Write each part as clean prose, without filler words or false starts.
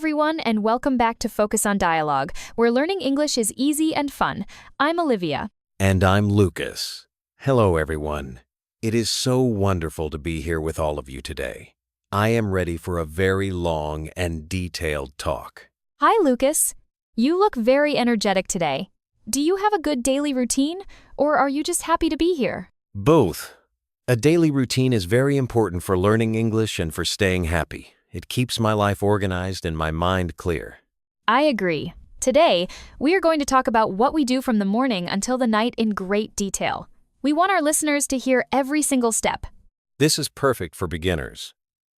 everyone, and welcome back to Focus on Dialogue, where learning English is easy and fun. I'm Olivia. And I'm Lucas. Hello, everyone. It is so wonderful to be here with all of you today. I am ready for a very long and detailed talk. Hi, Lucas. You look very energetic today. Do you have a good daily routine, or are you just happy to be here? Both. A daily routine is very important for learning English and for staying happy. It keeps my life organized and my mind clear. I agree. Today, we are going to talk about what we do from the morning until the night in great detail. We want our listeners to hear every single step. This is perfect for beginners.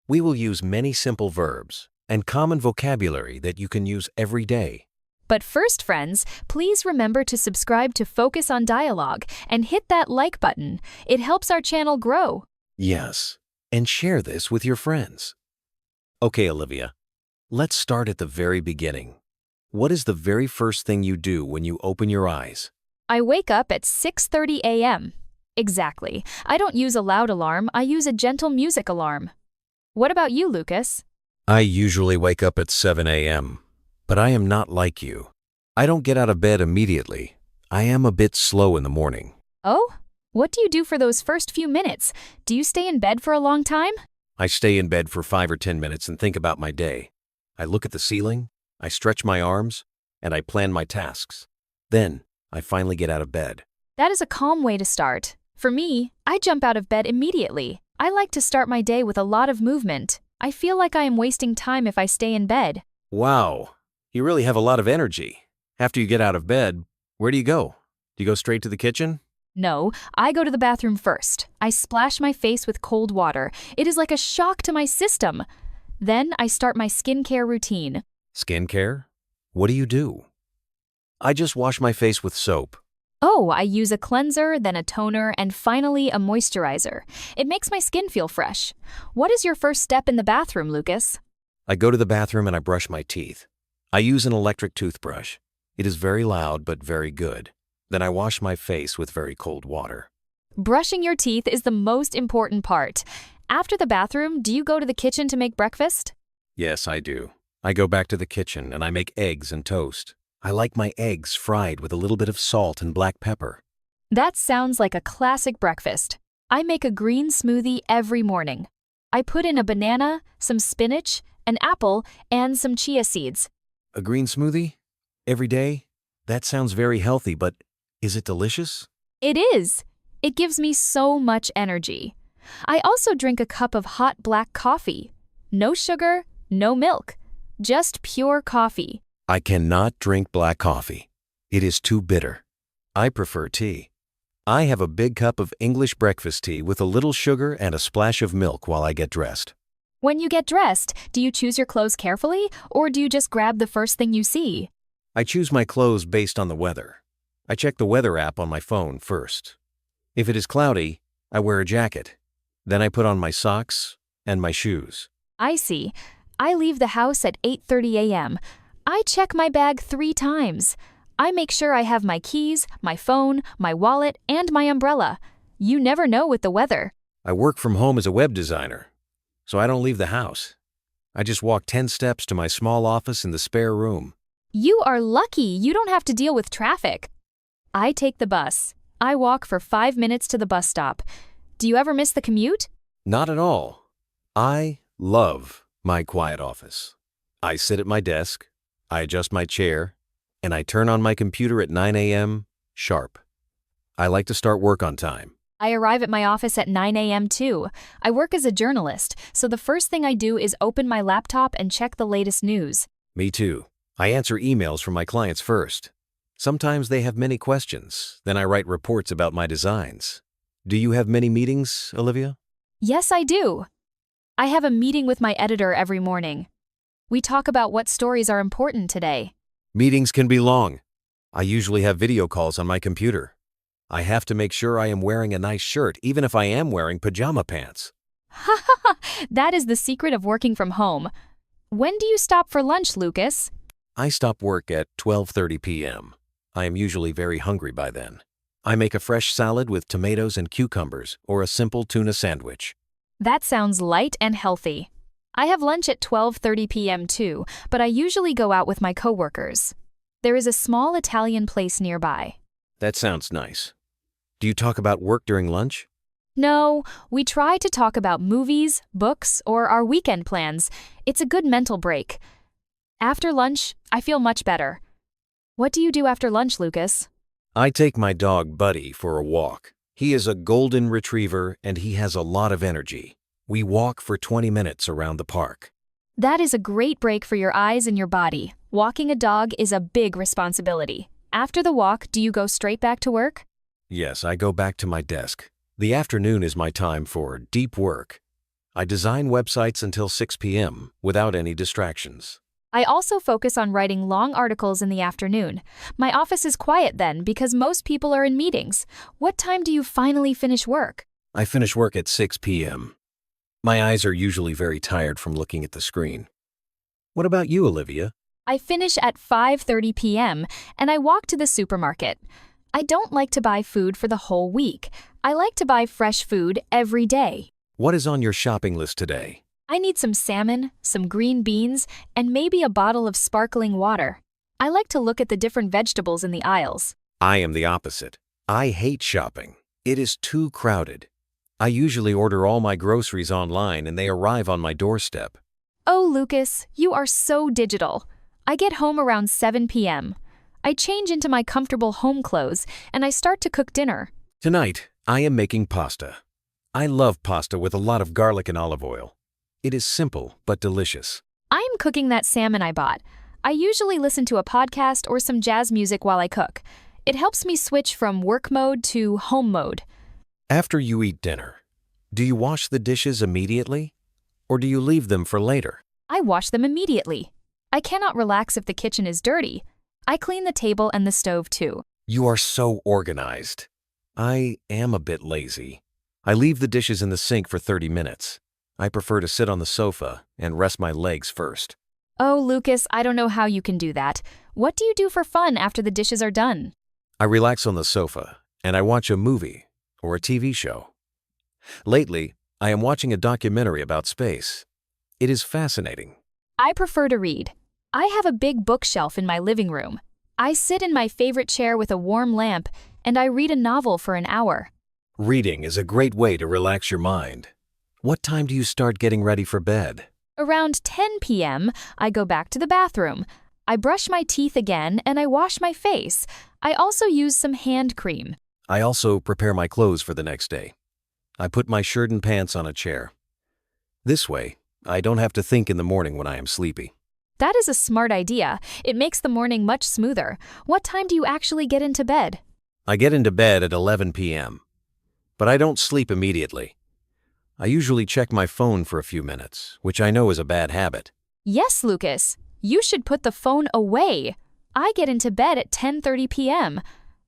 We will use many simple verbs and common vocabulary that you can use every day. But first, friends, please remember to subscribe to Focus on Dialogue and hit that like button. It helps our channel grow. Yes, and share this with your friends. Okay, Olivia, let's start at the very beginning. What is the very first thing you do when you open your eyes? I wake up at 6:30 a.m. Exactly. I don't use a loud alarm, I use a gentle music alarm. What about you, Lucas? I usually wake up at 7 a.m., but I am not like you. I don't get out of bed immediately. I am a bit slow in the morning. Oh? What do you do for those first few minutes? Do you stay in bed for a long time? I stay in bed for 5 or 10 minutes and think about my day. I look at the ceiling, I stretch my arms, and I plan my tasks. Then, I finally get out of bed. That is a calm way to start. For me, I jump out of bed immediately. I like to start my day with a lot of movement. I feel like I am wasting time if I stay in bed. Wow, you really have a lot of energy. After you get out of bed, where do you go? Do you go straight to the kitchen? No, I go to the bathroom first. I splash my face with cold water. It is like a shock to my system. Then I start my skincare routine. Skincare? What do you do? I just wash my face with soap. Oh, I use a cleanser, then a toner, and finally a moisturizer. It makes my skin feel fresh. What is your first step in the bathroom, Lucas? I go to the bathroom and I brush my teeth. I use an electric toothbrush. It is very loud but very good. Then I wash my face with very cold water. Brushing your teeth is the most important part. After the bathroom, do you go to the kitchen to make breakfast? Yes, I do. I go back to the kitchen and I make eggs and toast. I like my eggs fried with a little bit of salt and black pepper. That sounds like a classic breakfast. I make a green smoothie every morning. I put in a banana, some spinach, an apple, and some chia seeds. A green smoothie? Every day? That sounds very healthy, but is it delicious? It is. It gives me so much energy. I also drink a cup of hot black coffee. No sugar, no milk. Just pure coffee. I cannot drink black coffee. It is too bitter. I prefer tea. I have a big cup of English breakfast tea with a little sugar and a splash of milk while I get dressed. When you get dressed, do you choose your clothes carefully, or do you just grab the first thing you see? I choose my clothes based on the weather. I check the weather app on my phone first. If it is cloudy, I wear a jacket. Then I put on my socks and my shoes. I see. I leave the house at 8:30 a.m. I check my bag 3 times. I make sure I have my keys, my phone, my wallet, and my umbrella. You never know with the weather. I work from home as a web designer, so I don't leave the house. I just walk 10 steps to my small office in the spare room. You are lucky you don't have to deal with traffic. I take the bus. I walk for 5 minutes to the bus stop. Do you ever miss the commute? Not at all. I love my quiet office. I sit at my desk, I adjust my chair, and I turn on my computer at 9 a.m. sharp. I like to start work on time. I arrive at my office at 9 a.m. too. I work as a journalist, so the first thing I do is open my laptop and check the latest news. Me too. I answer emails from my clients first. Sometimes they have many questions, then I write reports about my designs. Do you have many meetings, Olivia? Yes, I do. I have a meeting with my editor every morning. We talk about what stories are important today. Meetings can be long. I usually have video calls on my computer. I have to make sure I am wearing a nice shirt, even if I am wearing pajama pants. Ha ha ha! That is the secret of working from home. When do you stop for lunch, Lucas? I stop work at 12:30 p.m. I am usually very hungry by then. I make a fresh salad with tomatoes and cucumbers or a simple tuna sandwich. That sounds light and healthy. I have lunch at 12:30 p.m. too, but I usually go out with my coworkers. There is a small Italian place nearby. That sounds nice. Do you talk about work during lunch? No, we try to talk about movies, books, or our weekend plans. It's a good mental break. After lunch, I feel much better. What do you do after lunch, Lucas? I take my dog Buddy for a walk. He is a golden retriever and he has a lot of energy. We walk for 20 minutes around the park. That is a great break for your eyes and your body. Walking a dog is a big responsibility. After the walk, do you go straight back to work? Yes, I go back to my desk. The afternoon is my time for deep work. I design websites until 6 p.m. without any distractions. I also focus on writing long articles in the afternoon. My office is quiet then because most people are in meetings. What time do you finally finish work? I finish work at 6 p.m. My eyes are usually very tired from looking at the screen. What about you, Olivia? I finish at 5:30 p.m. and I walk to the supermarket. I don't like to buy food for the whole week. I like to buy fresh food every day. What is on your shopping list today? I need some salmon, some green beans, and maybe a bottle of sparkling water. I like to look at the different vegetables in the aisles. I am the opposite. I hate shopping. It is too crowded. I usually order all my groceries online and they arrive on my doorstep. Oh, Lucas, you are so digital. I get home around 7 p.m. I change into my comfortable home clothes and I start to cook dinner. Tonight, I am making pasta. I love pasta with a lot of garlic and olive oil. It is simple but delicious. I am cooking that salmon I bought. I usually listen to a podcast or some jazz music while I cook. It helps me switch from work mode to home mode. After you eat dinner, do you wash the dishes immediately? Or do you leave them for later? I wash them immediately. I cannot relax if the kitchen is dirty. I clean the table and the stove too. You are so organized. I am a bit lazy. I leave the dishes in the sink for 30 minutes. I prefer to sit on the sofa and rest my legs first. Oh, Lucas, I don't know how you can do that. What do you do for fun after the dishes are done? I relax on the sofa and I watch a movie or a TV show. Lately, I am watching a documentary about space. It is fascinating. I prefer to read. I have a big bookshelf in my living room. I sit in my favorite chair with a warm lamp and I read a novel for an hour. Reading is a great way to relax your mind. What time do you start getting ready for bed? Around 10 p.m., I go back to the bathroom. I brush my teeth again and I wash my face. I also use some hand cream. I also prepare my clothes for the next day. I put my shirt and pants on a chair. This way, I don't have to think in the morning when I am sleepy. That is a smart idea. It makes the morning much smoother. What time do you actually get into bed? I get into bed at 11 p.m., but I don't sleep immediately. I usually check my phone for a few minutes, which I know is a bad habit. Yes, Lucas. You should put the phone away. I get into bed at 10:30 p.m.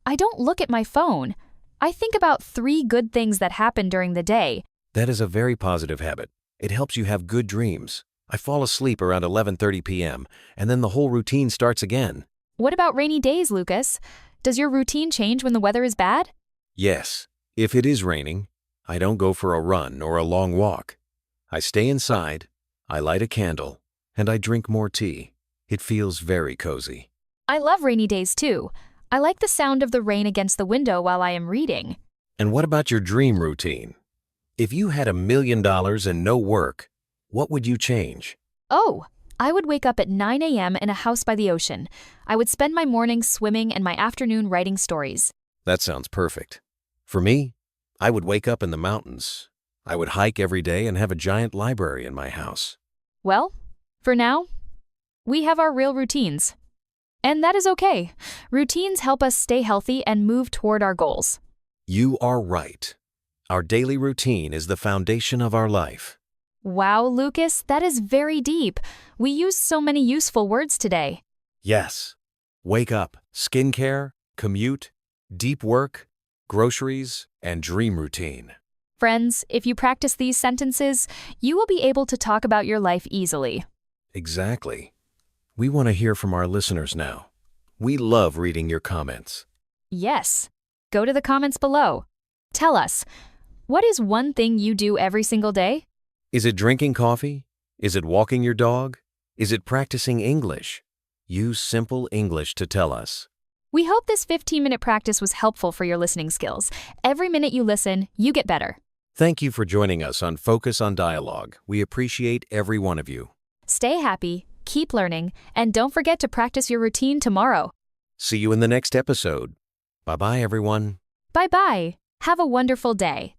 I don't look at my phone. I think about 3 good things that happened during the day. That is a very positive habit. It helps you have good dreams. I fall asleep around 11:30 p.m., and then the whole routine starts again. What about rainy days, Lucas? Does your routine change when the weather is bad? Yes, if it is raining, I don't go for a run or a long walk. I stay inside, I light a candle, and I drink more tea. It feels very cozy. I love rainy days too. I like the sound of the rain against the window while I am reading. And what about your dream routine? If you had $1 million and no work, what would you change? Oh, I would wake up at 9 a.m. in a house by the ocean. I would spend my mornings swimming and my afternoon writing stories. That sounds perfect. For me, I would wake up in the mountains. I would hike every day and have a giant library in my house. Well, for now, we have our real routines. And that is okay. Routines help us stay healthy and move toward our goals. You are right. Our daily routine is the foundation of our life. Wow, Lucas, that is very deep. We used so many useful words today. Yes. Wake up, skincare, commute, deep work, groceries, and dream routine. Friends, if you practice these sentences, you will be able to talk about your life easily. Exactly. We want to hear from our listeners now. We love reading your comments. Yes. Go to the comments below. Tell us, what is one thing you do every single day? Is it drinking coffee? Is it walking your dog? Is it practicing English? Use simple English to tell us. We hope this 15-minute practice was helpful for your listening skills. Every minute you listen, you get better. Thank you for joining us on Focus on Dialogue. We appreciate every one of you. Stay happy, keep learning, and don't forget to practice your routine tomorrow. See you in the next episode. Bye-bye, everyone. Bye-bye. Have a wonderful day.